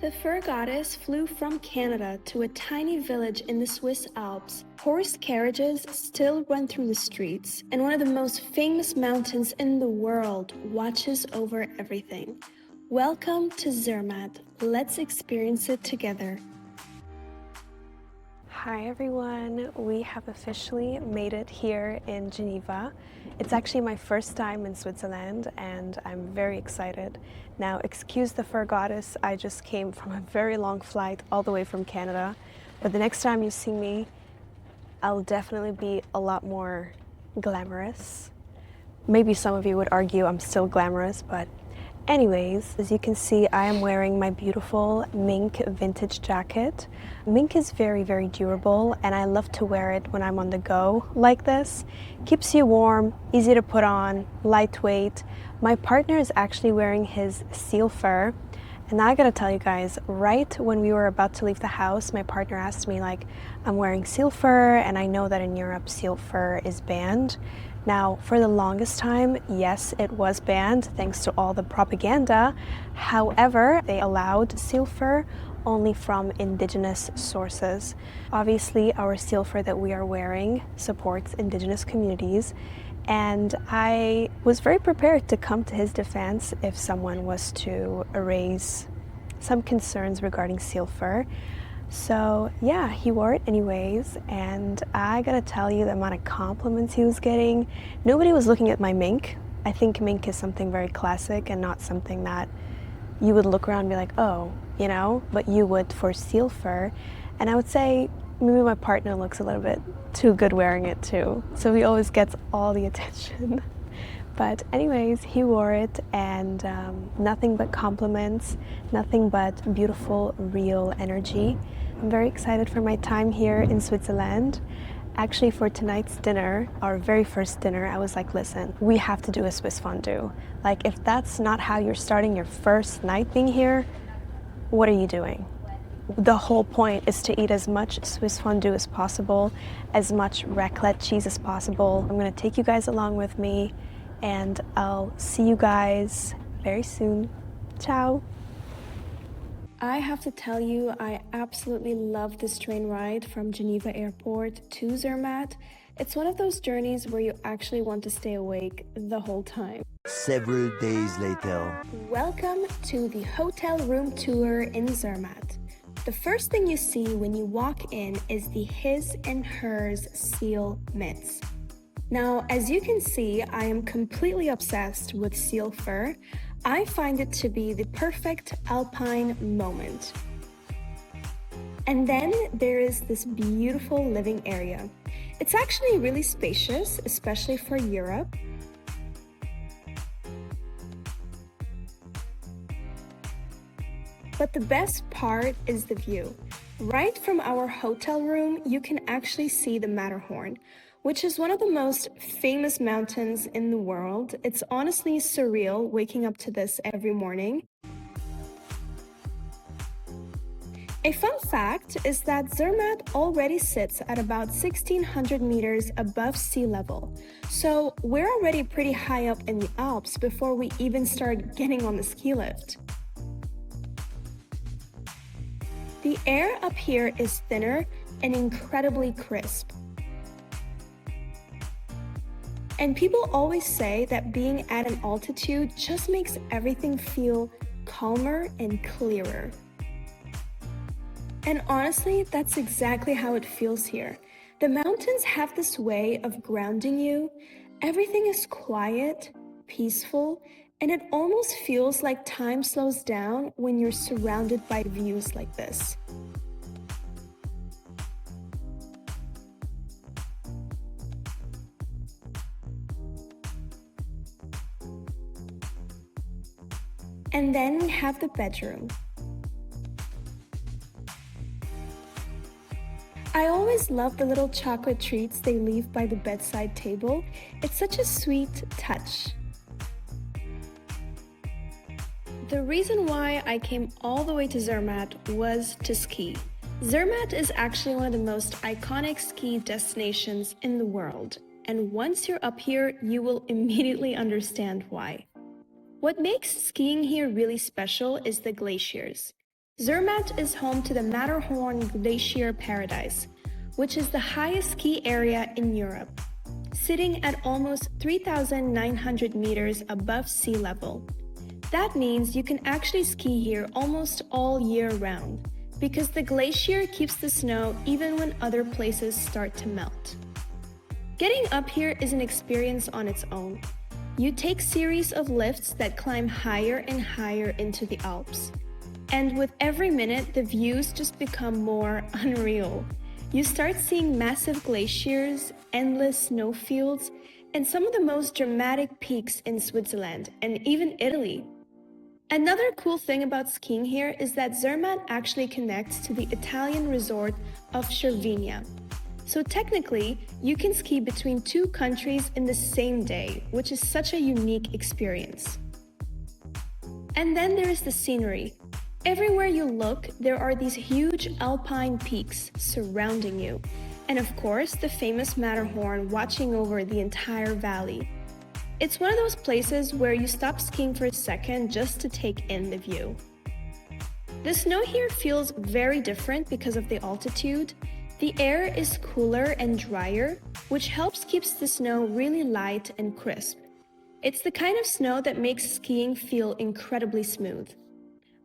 The fur goddess flew from Canada to a tiny village in the Swiss Alps. Horse carriages still run through the streets, and one of the most famous mountains in the world watches over everything. Welcome to Zermatt. Let's experience it together. Hi everyone, we have officially made it here in Geneva. It's actually my first time in Switzerland and I'm very excited. Now, excuse the fur goddess, I just came from a very long flight all the way from Canada, but the next time you see me, I'll definitely be a lot more glamorous. Maybe some of you would argue I'm still glamorous, but anyways, as you can see, I am wearing my beautiful mink vintage jacket. Mink is very, very durable, and I love to wear it when I'm on the go like this. Keeps you warm, easy to put on, lightweight. My partner is actually wearing his seal fur. And now I gotta tell you guys, right when we were about to leave the house, my partner asked me like, I'm wearing seal fur, and I know that in Europe seal fur is banned. Now, for the longest time, yes, it was banned thanks to all the propaganda. However, they allowed seal fur only from indigenous sources. Obviously, our seal fur that we are wearing supports indigenous communities, and I was very prepared to come to his defense if someone was to raise some concerns regarding seal fur. So yeah, he wore it anyways, and I gotta tell you the amount of compliments he was getting. Nobody was looking at my mink. I think mink is something very classic and not something that you would look around and be like, oh, you know, but you would for seal fur. And I would say maybe my partner looks a little bit too good wearing it too, so he always gets all the attention. But anyways, he wore it, and nothing but compliments, nothing but beautiful, real energy. I'm very excited for my time here in Switzerland. Actually, for tonight's dinner, our very first dinner, I was like, listen, we have to do a Swiss fondue. Like, if that's not how you're starting your first night being here, what are you doing? The whole point is to eat as much Swiss fondue as possible, as much raclette cheese as possible. I'm gonna take you guys along with me, and I'll see you guys very soon. Ciao. I have to tell you, I absolutely love this train ride from Geneva Airport to Zermatt. It's one of those journeys where you actually want to stay awake the whole time. Several days later. Welcome to the hotel room tour in Zermatt. The first thing you see when you walk in is the his and hers seal mitts. Now, as you can see, I am completely obsessed with seal fur. I find it to be the perfect alpine moment. And then there is this beautiful living area. It's actually really spacious, especially for Europe. But the best part is the view. Right from our hotel room, you can actually see the Matterhorn, which is one of the most famous mountains in the world. It's honestly surreal waking up to this every morning. A fun fact is that Zermatt already sits at about 1,600 meters above sea level. So we're already pretty high up in the Alps before we even start getting on the ski lift. The air up here is thinner and incredibly crisp. And people always say that being at an altitude just makes everything feel calmer and clearer. And honestly, that's exactly how it feels here. The mountains have this way of grounding you. Everything is quiet, peaceful, and it almost feels like time slows down when you're surrounded by views like this. And then we have the bedroom. I always love the little chocolate treats they leave by the bedside table. It's such a sweet touch. The reason why I came all the way to Zermatt was to ski. Zermatt is actually one of the most iconic ski destinations in the world, and once you're up here, you will immediately understand why. What makes skiing here really special is the glaciers. Zermatt is home to the Matterhorn Glacier Paradise, which is the highest ski area in Europe, sitting at almost 3,900 meters above sea level. That means you can actually ski here almost all year round, because the glacier keeps the snow even when other places start to melt. Getting up here is an experience on its own. You take series of lifts that climb higher and higher into the Alps. And with every minute, the views just become more unreal. You start seeing massive glaciers, endless snowfields, and some of the most dramatic peaks in Switzerland and even Italy. Another cool thing about skiing here is that Zermatt actually connects to the Italian resort of Cervinia. So technically, you can ski between two countries in the same day, which is such a unique experience. And then there is the scenery. Everywhere you look, there are these huge alpine peaks surrounding you. And of course, the famous Matterhorn watching over the entire valley. It's one of those places where you stop skiing for a second just to take in the view. The snow here feels very different because of the altitude. The air is cooler and drier, which helps keep the snow really light and crisp. It's the kind of snow that makes skiing feel incredibly smooth.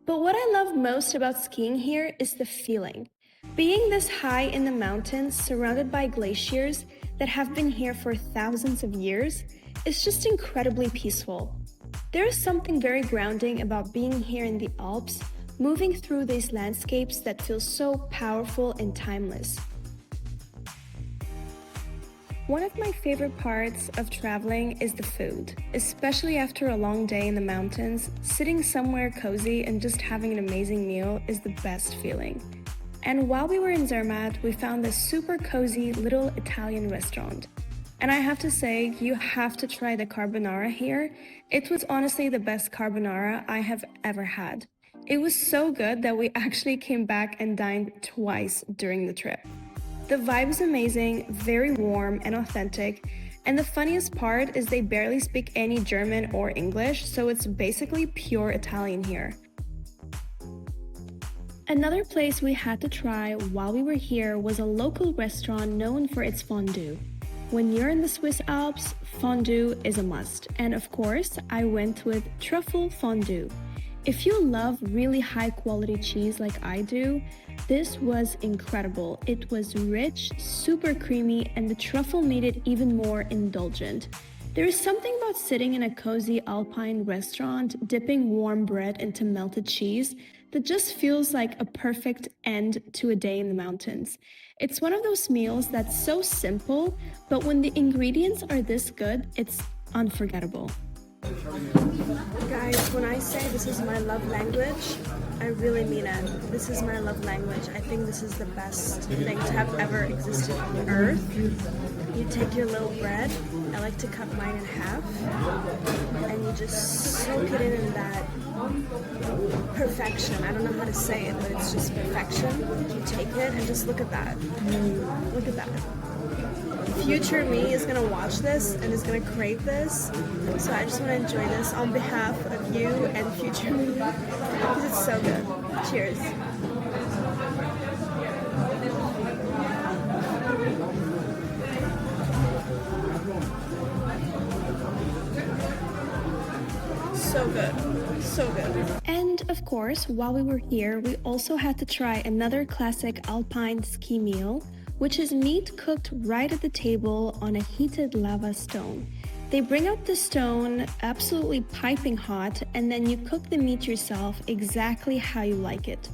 But what I love most about skiing here is the feeling. Being this high in the mountains, surrounded by glaciers that have been here for thousands of years, is just incredibly peaceful. There is something very grounding about being here in the Alps, moving through these landscapes that feel so powerful and timeless. One of my favorite parts of traveling is the food, especially after a long day in the mountains. Sitting somewhere cozy and just having an amazing meal is the best feeling. And while we were in Zermatt, we found this super cozy little Italian restaurant. And I have to say, you have to try the carbonara here. It was honestly the best carbonara I have ever had. It was so good that we actually came back and dined twice during the trip. The vibe is amazing, very warm and authentic, and the funniest part is they barely speak any German or English, so it's basically pure Italian here. Another place we had to try while we were here was a local restaurant known for its fondue. When you're in the Swiss Alps, fondue is a must, and of course, I went with truffle fondue. If you love really high quality cheese like I do, this was incredible. It was rich, super creamy, and the truffle made it even more indulgent. There is something about sitting in a cozy alpine restaurant, dipping warm bread into melted cheese, that just feels like a perfect end to a day in the mountains. It's one of those meals that's so simple, but when the ingredients are this good, it's unforgettable. Guys, when I say this is my love language, I really mean it. This is my love language. I think this is the best thing to have ever existed on earth. You take your little bread, I like to cut mine in half, and you just soak it in that perfection. I don't know how to say it, but it's just perfection. You take it and just look at that. Look at that. Future me is gonna watch this and is gonna crave this, so I just want to enjoy this on behalf of you and future me because it's so good. Cheers. So good, so good. And of course, while we were here, we also had to try another classic alpine ski meal, which is meat cooked right at the table on a heated lava stone. They bring out the stone absolutely piping hot, and then you cook the meat yourself exactly how you like it.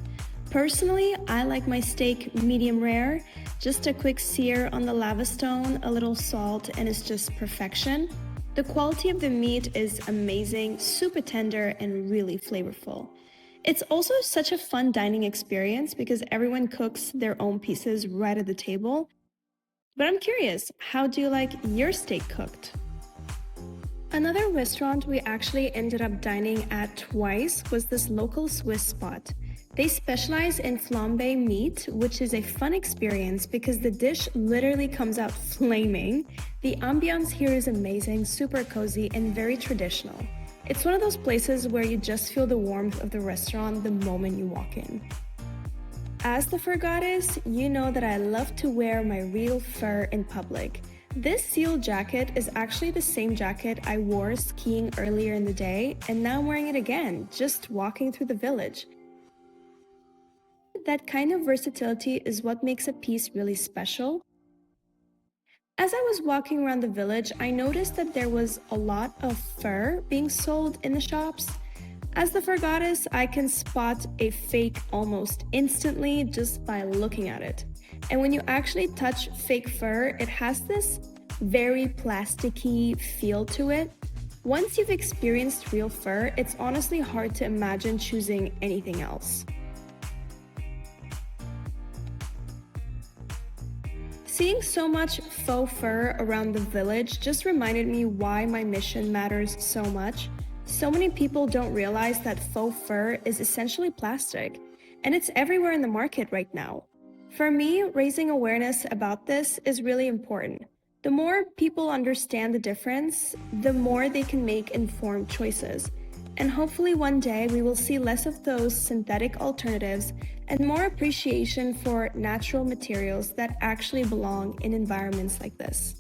Personally, I like my steak medium rare, just a quick sear on the lava stone, a little salt, and it's just perfection. The quality of the meat is amazing, super tender, and really flavorful. It's also such a fun dining experience because everyone cooks their own pieces right at the table. But I'm curious, how do you like your steak cooked? Another restaurant we actually ended up dining at twice was this local Swiss spot. They specialize in flambe meat, which is a fun experience because the dish literally comes out flaming. The ambiance here is amazing, super cozy, and very traditional. It's one of those places where you just feel the warmth of the restaurant the moment you walk in. As the fur goddess, you know that I love to wear my real fur in public. This seal jacket is actually the same jacket I wore skiing earlier in the day, and now I'm wearing it again, just walking through the village. That kind of versatility is what makes a piece really special. As I was walking around the village, I noticed that there was a lot of fur being sold in the shops. As the fur goddess, I can spot a fake almost instantly just by looking at it. And when you actually touch fake fur, it has this very plasticky feel to it. Once you've experienced real fur, it's honestly hard to imagine choosing anything else. Seeing so much faux fur around the village just reminded me why my mission matters so much. So many people don't realize that faux fur is essentially plastic, and it's everywhere in the market right now. For me, raising awareness about this is really important. The more people understand the difference, the more they can make informed choices. And hopefully one day we will see less of those synthetic alternatives and more appreciation for natural materials that actually belong in environments like this.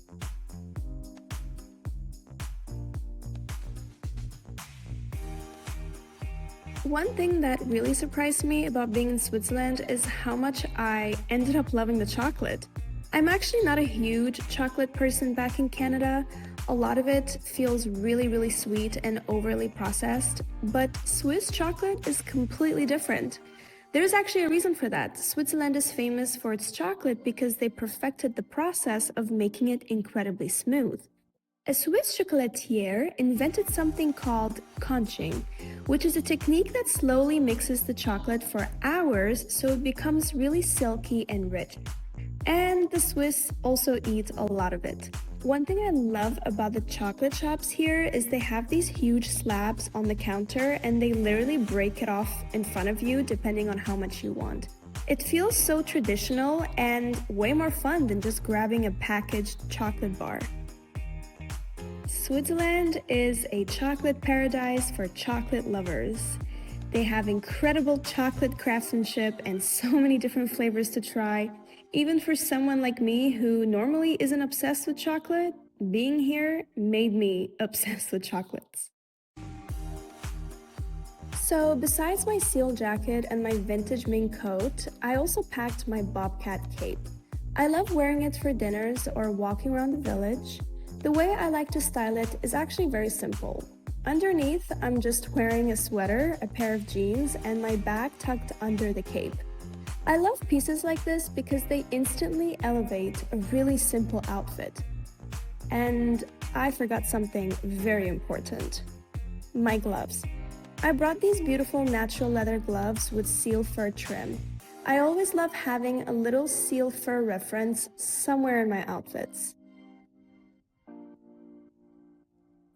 One thing that really surprised me about being in Switzerland is how much I ended up loving the chocolate. I'm actually not a huge chocolate person back in Canada. A lot of it feels really sweet and overly processed, but Swiss chocolate is completely different. There's actually a reason for that. Switzerland is famous for its chocolate because they perfected the process of making it incredibly smooth. A Swiss chocolatier invented something called conching, which is a technique that slowly mixes the chocolate for hours so it becomes really silky and rich. And the Swiss also eat a lot of it. One thing I love about the chocolate shops here is they have these huge slabs on the counter and they literally break it off in front of you depending on how much you want. It feels so traditional and way more fun than just grabbing a packaged chocolate bar. Switzerland is a chocolate paradise for chocolate lovers. They have incredible chocolate craftsmanship and so many different flavors to try. Even for someone like me who normally isn't obsessed with chocolate, being here made me obsessed with chocolates. So besides my seal jacket and my vintage mink coat, I also packed my bobcat cape. I love wearing it for dinners or walking around the village. The way I like to style it is actually very simple. Underneath, I'm just wearing a sweater, a pair of jeans, and my bag tucked under the cape. I love pieces like this because they instantly elevate a really simple outfit. And I forgot something very important. My gloves. I brought these beautiful natural leather gloves with seal fur trim. I always love having a little seal fur reference somewhere in my outfits.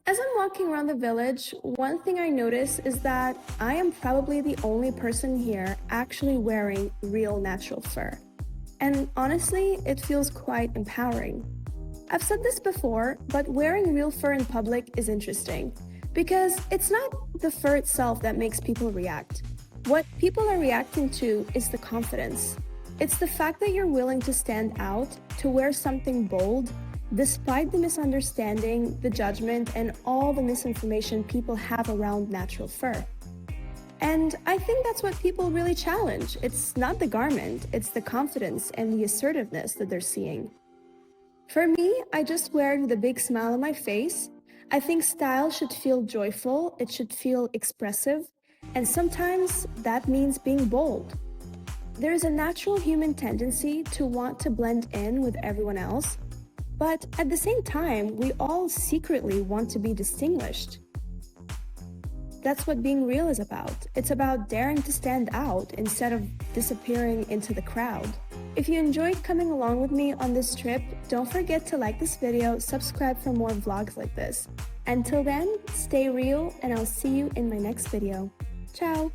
As I'm walking around the village, one thing I notice is that I am probably the only person here actually wearing real natural fur. And honestly, it feels quite empowering. I've said this before, but wearing real fur in public is interesting because it's not the fur itself that makes people react. What people are reacting to is the confidence. It's the fact that you're willing to stand out, to wear something bold, despite the misunderstanding, the judgment, and all the misinformation people have around natural fur. And I think that's what people really challenge. It's not the garment, it's the confidence and the assertiveness that they're seeing. For me, I just wear with a big smile on my face. I think style should feel joyful, it should feel expressive, and sometimes that means being bold. There is a natural human tendency to want to blend in with everyone else, but at the same time, we all secretly want to be distinguished. That's what being real is about. It's about daring to stand out instead of disappearing into the crowd. If you enjoyed coming along with me on this trip, don't forget to like this video, subscribe for more vlogs like this. Until then, stay real and I'll see you in my next video. Ciao!